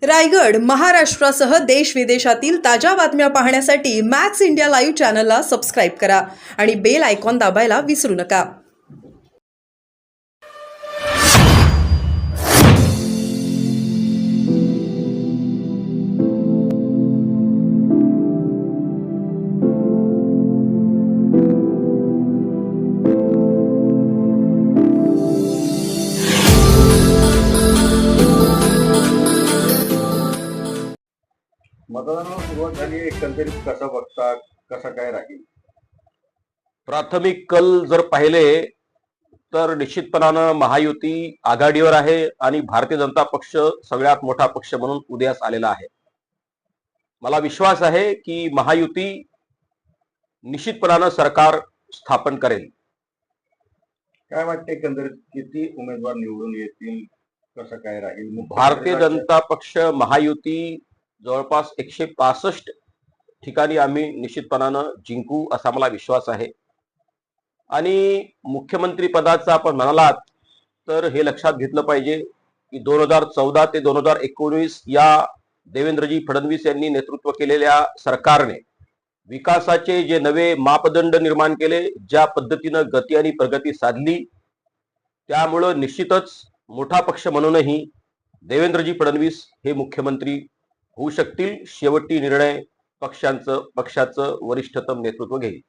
रायगड, महाराष्ट्रासह देश विदेशातील ताज्या बातम्या पाहण्यासाठी मॅक्स इंडिया लाईव्ह चॅनलला सबस्क्राईब करा आणि बेल आयकॉन दाबायला विसरू नका. मतदानाला सुरुवात झाली. एकंदरीत कसं बघता, कसा काय राहील? प्राथमिक कल जर पाहिले तर निश्चितपणानं महायुती आघाडीवर आहे आणि भारतीय जनता पक्ष सगळ्यात मोठा पक्ष म्हणून उदयास आलेला आहे. मला विश्वास आहे की महायुती निश्चितपणानं सरकार स्थापन करेल. काय वाटते एकंदरीत किती उमेदवार निवडून येतील, कसं काय राहील? भारतीय जनता पक्ष महायुती जवळपास 165 ठिकाणी आम्ही निश्चितपणानं जिंकू असा मला विश्वास आहे. आणि मुख्यमंत्री पदाचा आपण म्हणालात तर हे लक्षात घेतलं पाहिजे की 2014 ते 2019 या देवेंद्रजी फडणवीस यांनी नेतृत्व केलेल्या सरकारने विकासाचे जे नवे मापदंड निर्माण केले, ज्या पद्धतीनं गती आणि प्रगती साधली, त्यामुळं निश्चितच मोठा पक्ष म्हणूनही देवेंद्रजी फडणवीस हे मुख्यमंत्री होऊ शकतील. शेवटी निर्णय पक्षाचं वरिष्ठतम नेतृत्व घेईल.